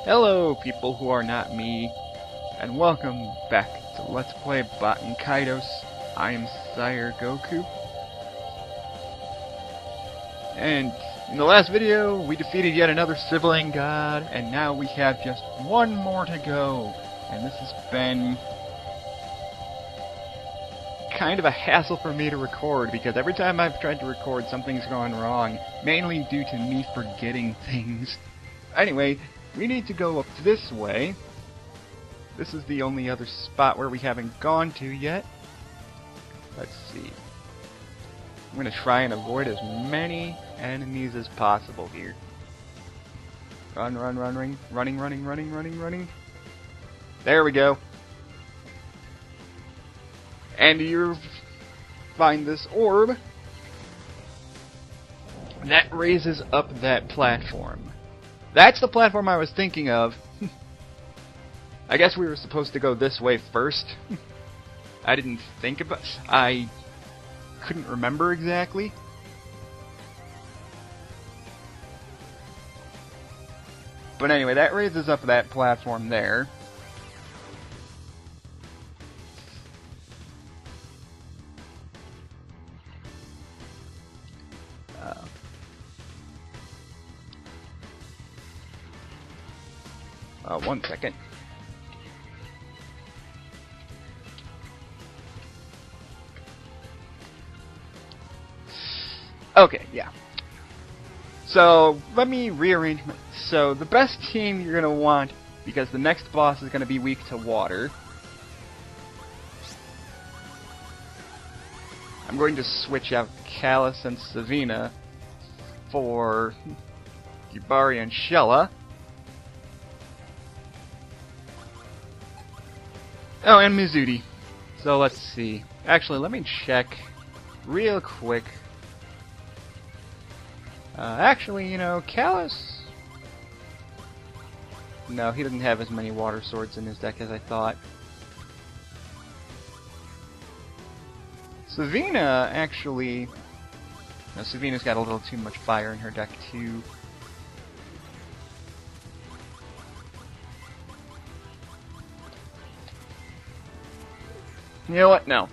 Hello, people who are not me, and welcome back to Let's Play Baten Kaitos. I am Sire Goku. And in the last video, we defeated yet another sibling god, and now we have just one more to go. And this has been kind of a hassle for me to record, because every time I've tried to record, something's gone wrong, mainly due to me forgetting things. Anyway, we need to go up this way. This is the only other spot where we haven't gone to yet. Let's see. I'm going to try and avoid as many enemies as possible here. Run, run, run, running. There we go. And you find this orb that raises up that platform. That's the platform I was thinking of. I guess we were supposed to go this way first. I didn't think about... I couldn't remember exactly. But anyway, that raises up that platform there. One second. Okay, yeah. So, let me rearrange my... So, the best team you're going to want, because the next boss is going to be weak to water. I'm going to switch out Callus and Savina for Yubari and Shella. Oh, and Mizuti. So let's see. Actually, let me check real quick. Actually, you know, Callus... No, he doesn't have as many water swords in his deck as I thought. Savina, actually... No, Savina's got a little too much fire in her deck, too. You know what? No.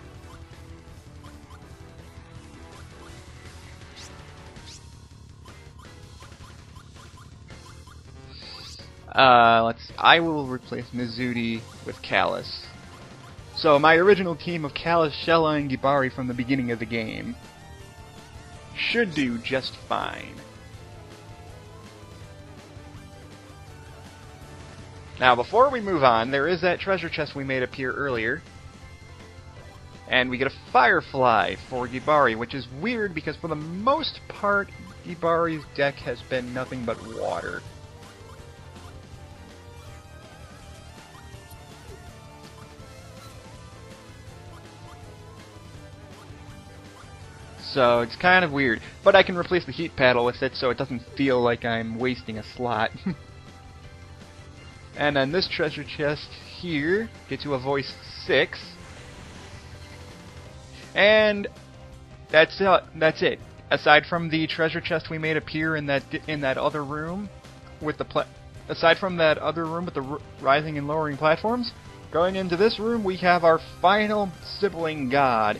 I will replace Mizuti with Callus. So my original team of Callus, Shella, and Gibari from the beginning of the game should do just fine. Now, before we move on, there is that treasure chest we made appear earlier. And we get a Firefly for Gibari, which is weird because for the most part, Gibari's deck has been nothing but water. So it's kind of weird, but I can replace the heat paddle with it so it doesn't feel like I'm wasting a slot. And then this treasure chest here gets you a voice 6. And that's it. Aside from the treasure chest we made appear in that other room with the rising and lowering platforms, going into this room we have our final sibling god.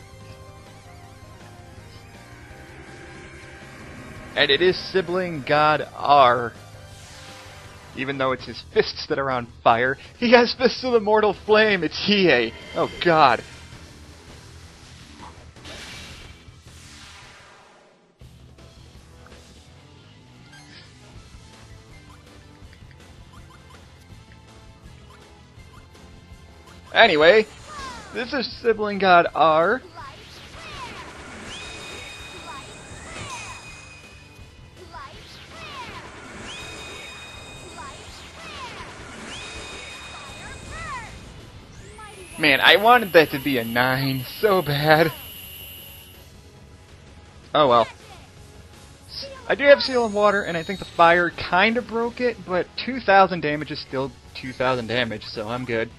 And it is sibling god R. Even though it's his fists that are on fire, he has fists of immortal flame. It's Hiei. Oh god. Anyway, this is sibling god R. Man, I wanted that to be a 9 so bad. Oh well. I do have Seal of Water, and I think the fire kind of broke it, but 2,000 damage is still 2,000 damage, so I'm good.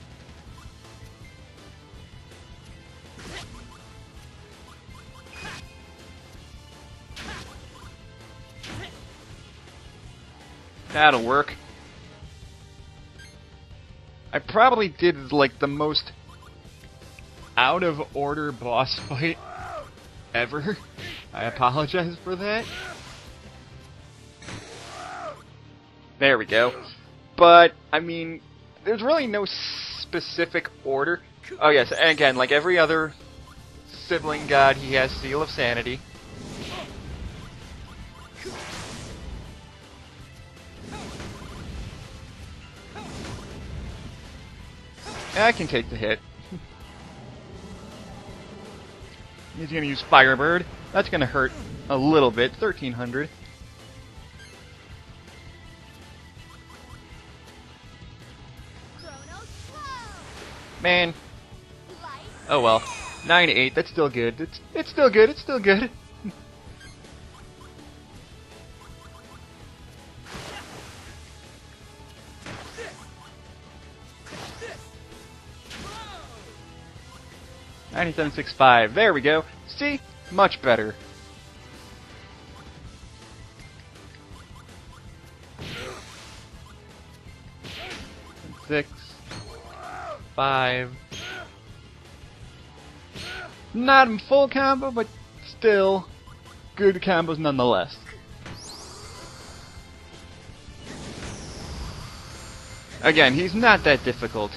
That'll work. I probably did like the most out of order boss fight ever. I apologize for that. There we go. But, I mean, there's really no specific order. Oh yes, and again, like every other sibling god, he has Seal of Sanity. I can take the hit. He's gonna use Firebird. That's gonna hurt a little bit. 1300. Man. Oh well. 9-8. That's still good. It's still good. It's still good. $97.65. There we go. See? Much better. Six. 5. Not in full combo, but still good combos nonetheless. Again, he's not that difficult.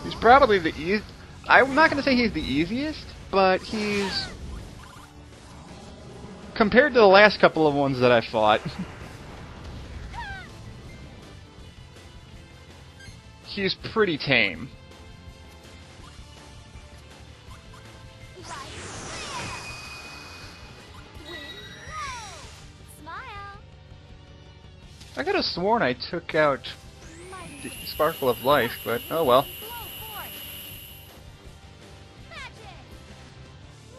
He's probably the easiest. I'm not going to say he's the easiest, but he's... compared to the last couple of ones that I fought... he's pretty tame. I could have sworn I took out the Sparkle of Life, but oh well.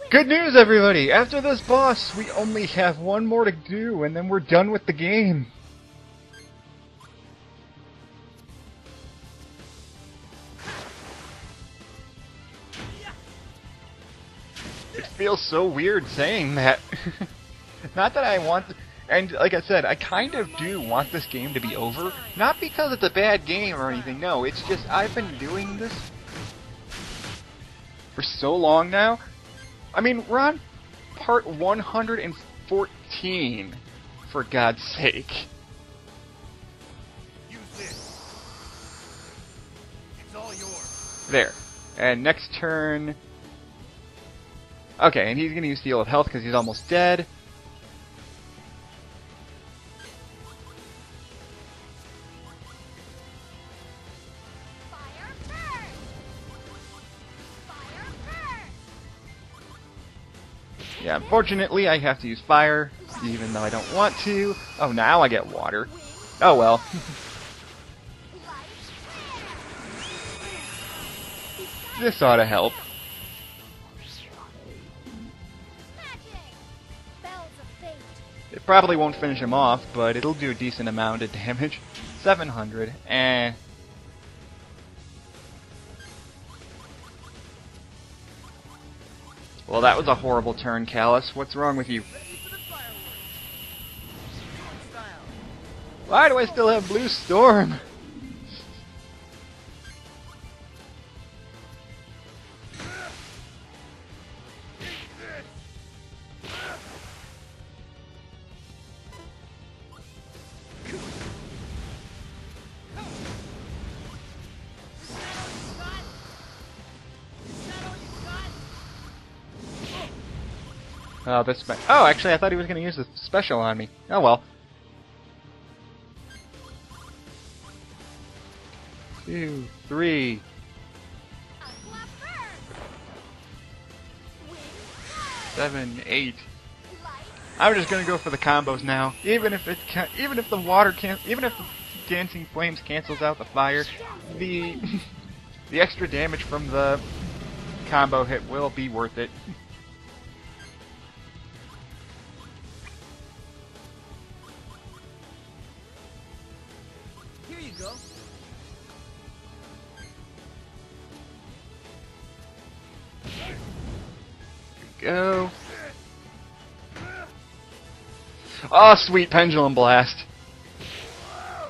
Good news, everybody! After this boss, we only have one more to do, and then we're done with the game. It feels so weird saying that. Not that I want... and like I said, I kind of do want this game to be over. Not because it's a bad game or anything, no. It's just I've been doing this for so long now. I mean, we're on part 114, for God's sake. Use this. It's all yours. There. And next turn... okay, and he's going to use Seal of Health because he's almost dead. Fire burn. Fire burn. Yeah, unfortunately I have to use fire, even though I don't want to. Oh, now I get water. Oh well. This ought to help. It probably won't finish him off, but it'll do a decent amount of damage. 700. Eh. Well, that was a horrible turn, Callus. What's wrong with you? Why do I still have Blue Storm? Oh, this. Oh, actually, I thought he was going to use the special on me. Oh well. 2, 3. 7, 8. I'm just going to go for the combos now. Even if the water can't, even if the Dancing Flames cancels out the fire, the the extra damage from the combo hit will be worth it. Here you go. Go. Oh, sweet Pendulum Blast.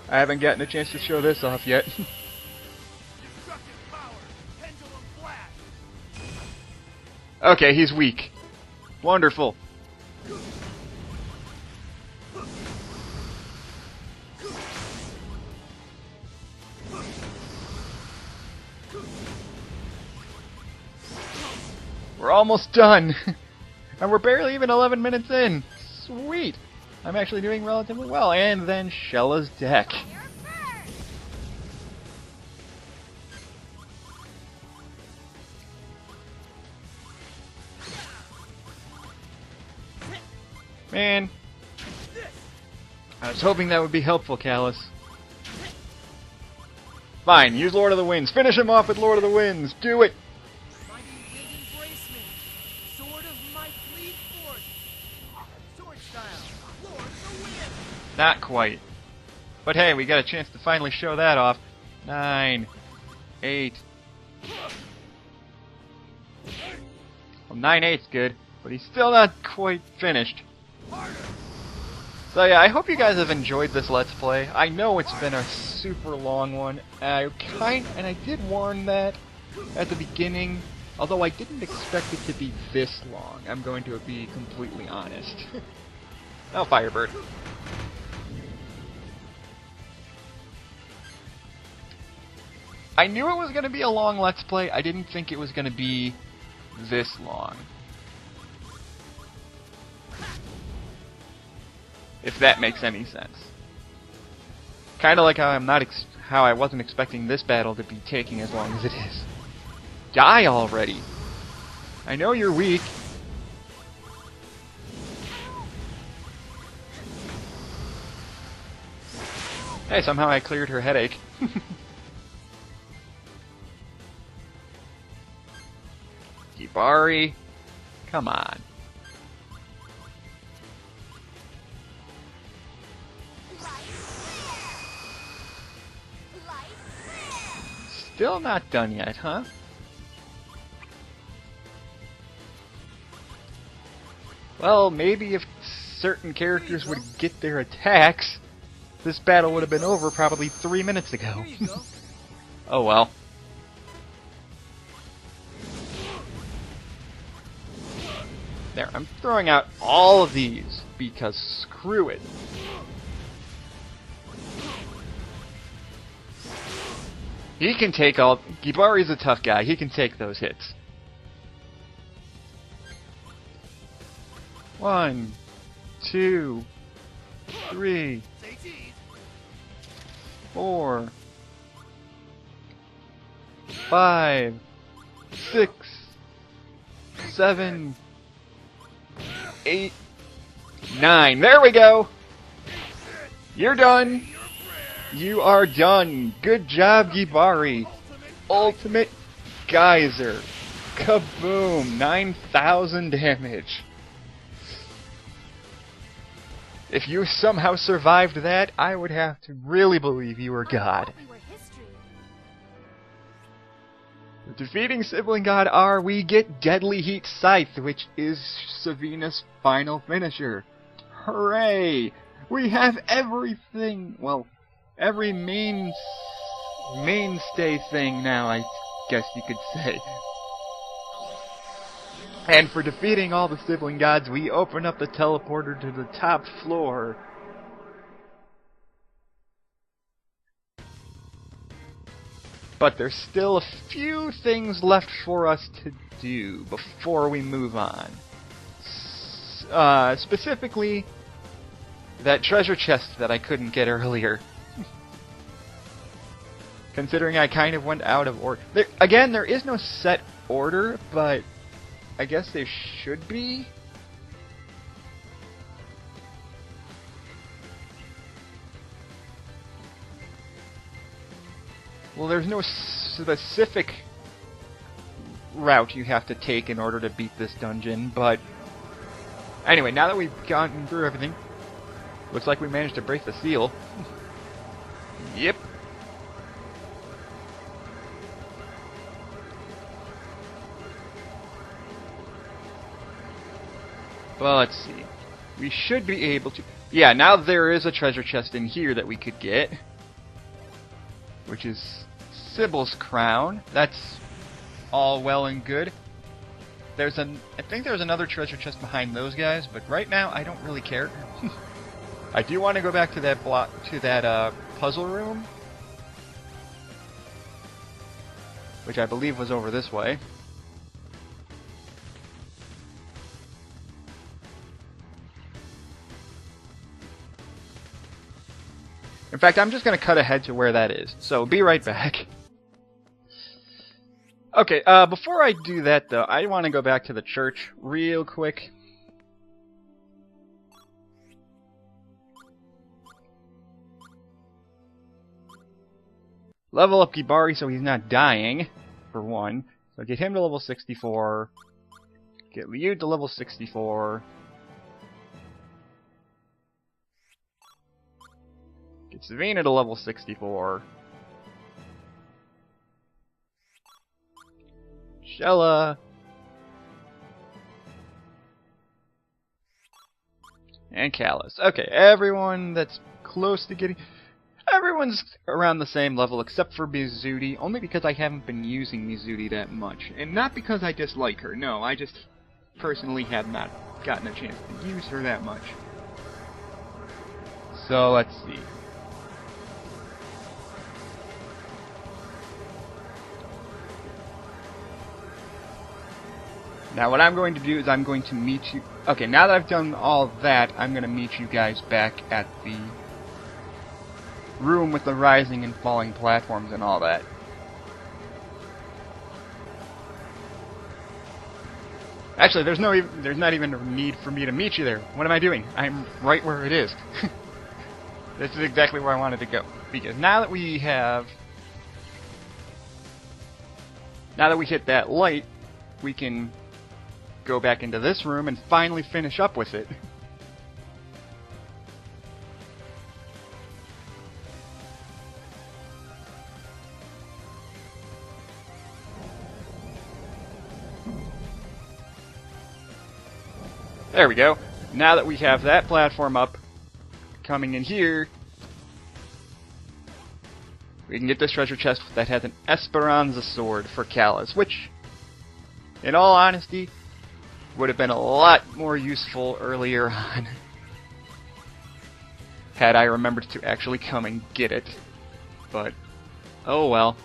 I haven't gotten a chance to show this off yet. Okay, he's weak. Wonderful. We're almost done. And we're barely even 11 minutes in. Sweet. I'm actually doing relatively well. And then Shella's deck. Man. I was hoping that would be helpful, Callus. Fine, use Lord of the Winds. Finish him off with Lord of the Winds. Do it. Not quite. But hey, we got a chance to finally show that off. 9, 8. Well, 9/8's good, but he's still not quite finished. So yeah, I hope you guys have enjoyed this Let's Play. I know it's been a super long one. And I did warn that at the beginning, although I didn't expect it to be this long. I'm going to be completely honest. Oh, Firebird. I knew it was going to be a long Let's Play. I didn't think it was going to be this long. If that makes any sense. Kind of like how how I wasn't expecting this battle to be taking as long as it is. Die already! I know you're weak. Hey, somehow I cleared her headache. Gibari, come on. Still not done yet, huh? Well, maybe if certain characters would get their attacks, this battle would have been over probably 3 minutes ago. Oh well. There, I'm throwing out all of these because screw it. He can take all... Gibari's a tough guy. He can take those hits. 1, 2, 3, 4, 5, 6, 7, 8, 9. There we go! You're done! You are done! Good job, Gibari! Ultimate Geyser! Kaboom! 9,000 damage! If you somehow survived that, I would have to really believe you were God. Defeating Sibling God R, we get Deadly Heat Scythe, which is Savina's final finisher. Hooray! We have everything! Well, every mainstay thing now, I guess you could say. And for defeating all the Sibling Gods, we open up the teleporter to the top floor. But there's still a few things left for us to do before we move on. Specifically, that treasure chest that I couldn't get earlier. Considering I kind of went out of order. Again, there is no set order, but I guess there should be. Well, there's no specific route you have to take in order to beat this dungeon, but anyway, now that we've gotten through everything, looks like we managed to break the seal. Yep. Well, let's see. We should be able to... Yeah, now there is a treasure chest in here that we could get. which is Sybil's crown. That's all well and good. I think there's another treasure chest behind those guys, but right now I don't really care. I do want to go back to that puzzle room, which I believe was over this way. In fact, I'm just going to cut ahead to where that is, so be right back. Okay, before I do that though, I want to go back to the church real quick. Level up Gibari so he's not dying, for one. So get him to level 64. Get Liu to level 64. Get Savina to level 64. Shella. And Callus. Okay, everyone that's close to getting... Everyone's around the same level except for Mizuti, only because I haven't been using Mizuti that much. And not because I dislike her, no, I just personally have not gotten a chance to use her that much. So, let's see. Now what I'm going to do is I'm going to meet you... Okay, now that I've done all that, I'm going to meet you guys back at the room with the rising and falling platforms and all that. Actually, there's not even a need for me to meet you there. What am I doing? I'm right where it is. This is exactly where I wanted to go. Because now that we hit that light, we can go back into this room and finally finish up with it. There we go. Now that we have that platform up, coming in here, we can get this treasure chest that has an Esperanza sword for Callus, which, in all honesty, would have been a lot more useful earlier on, had I remembered to actually come and get it. But, oh well.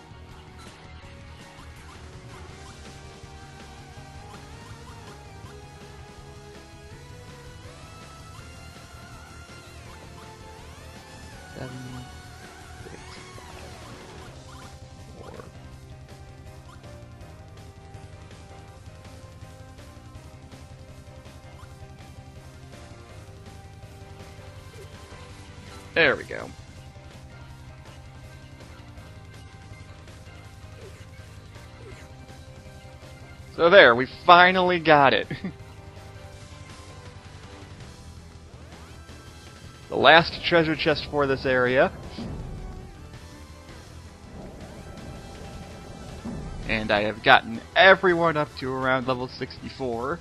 There we go. So there, we finally got it. The last treasure chest for this area. And I have gotten everyone up to around level 64.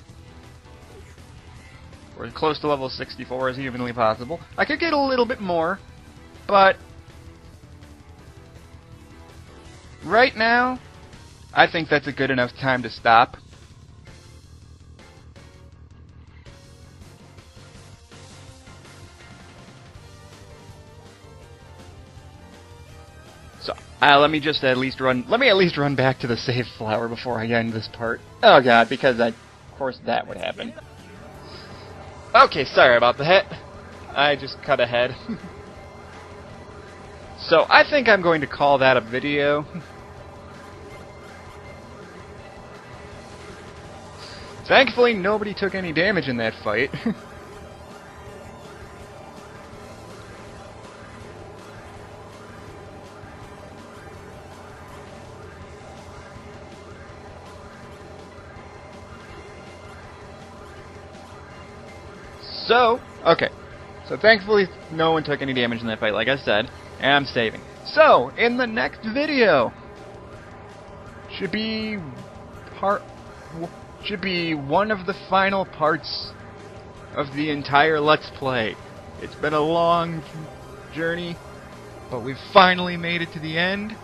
Or close to level 64 as humanly possible. I could get a little bit more, but right now, I think that's a good enough time to stop. So, let me at least run back to the save flower before I end this part. Oh god, because of course that would happen. Okay, sorry about that. I just cut ahead. So, I think I'm going to call that a video. Thankfully, nobody took any damage in that fight. So, okay. So thankfully no one took any damage in that fight, like I said, and I'm saving. So, in the next video, should be one of the final parts of the entire Let's Play. It's been a long journey, But we've finally made it to the end.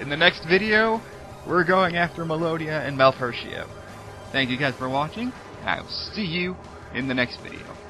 In the next video, we're going after Melodia and Malfertio. Thank you guys for watching. I'll see you in the next video.